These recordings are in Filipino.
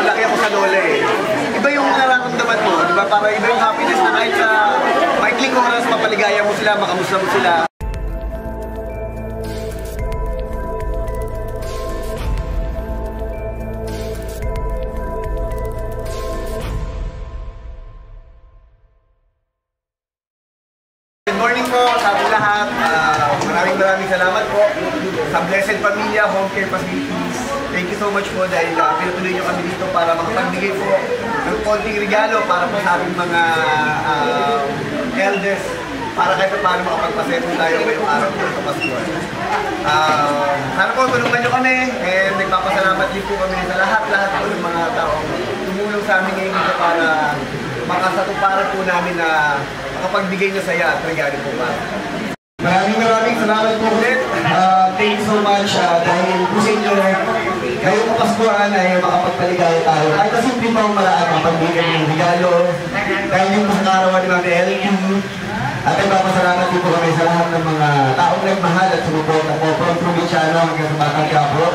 laki ako sa lola eh. Iba yung nararamdaman mo, di ba? Para iba yung happiness na kahit sa maikling oras, mapaligaya mo sila, makamusta mo sila. Good morning po sa ating lahat. Maraming salamat po sa Blessed Pamilya Home Care Facilities. Thank you so much po dahil pinutuloy nyo kami dito para makapagbigay po ng konting regalo para po sa aming mga elders para kahit paano makapagpaseto tayo ngayong araw po sa Pasko. Sana po tulungan nyo kami and nagpapasalamat din po kami sa lahat po ng mga taong tumulong sa amin ngayon dito para makasatuparan po namin na makapagbigay na saya at regalo po ba. Maraming salamat po ulit. Thank you so much dahil po sa inyo ngayong Kapaskuhan ay makapagpaligaya tayo. Kahit na simple pa ang maraan makapagbigay ng regalo dahil yung sa karawan ni Mami LQ. At ay papasalamat din po kami sa lahat ng mga taong nagmahal at sumuporta po from probinsyano hanggang sa Batang Quiapo.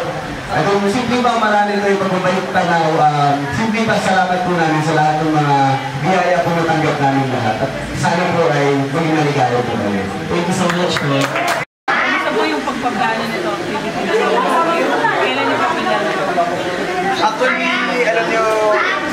At kung simple pa ang maraan nito yung pagbabayot tanaw, simple pa salamat po namin sa lahat ng mga biyaya po natanggap namin lahat. At sana po ay maging naligaya po kami. Thank you so much po. Ano po yung pagpagana nito? Kailan yung pagpagana nito? Actually, alam nyo,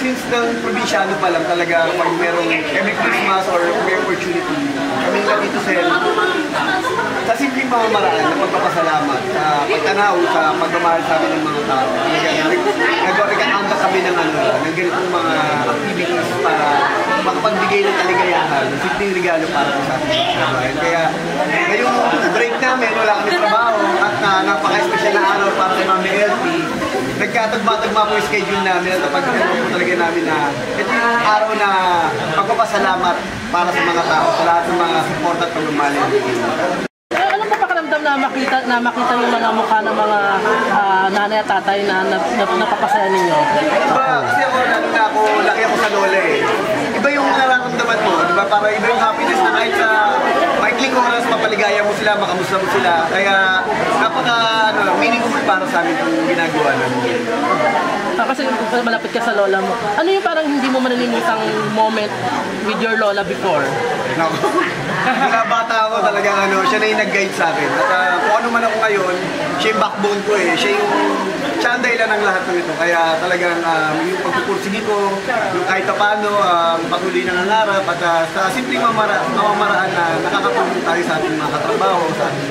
since ng probinsyano pa lang talaga pag merong every Christmas or may opportunity, kami lang dito sa simpleng pamamaraan na pagpapasalamat, sa pagtanaw, sa pagmamahal sa amin ng mga tao. Nag-anda kami ng ganitong mga activities para makapagbigay ng kaligayahan, simpleng regalo para sa amin. Kaya ngayong break namin, wala kami trabaho at napaka-special na araw para kay Mami LP. Nagkatagba-tagba po yung schedule namin at napag-ano po talaga namin na ito yung araw na pagpapasalamat para sa mga tao, sa lahat ng mga support at pagmamahal. Ano pa pakiramdam na makita yung mga mukha ng mga nanay at tatay na napapasaya ninyo? Iba, kasi ako, laki ako sa lola eh. Iba yung nararamdaman mo, di ba? Para iba yung happiness na kahit sa maikling oras, mapaligaya mo sila, makamusta mo sila. Kaya meaningful para sa amin itong ginagawa namin. Kasi malapit ka sa lola mo. Ano yung parang hindi mo manalimitang moment with your lola before? Mula bata ako talagang siya na yung nag-guide sa akin. At kung ano man ako ngayon, siya yung backbone ko eh. Siya ang dahilan ng lahat ng ito. Kaya talagang yung pagpupursige ko, yung kahit paano, patuloy na nangarap at sa simpleng mamamaraan na nakakatulong tayo sa ating mga katrabaho, sa ating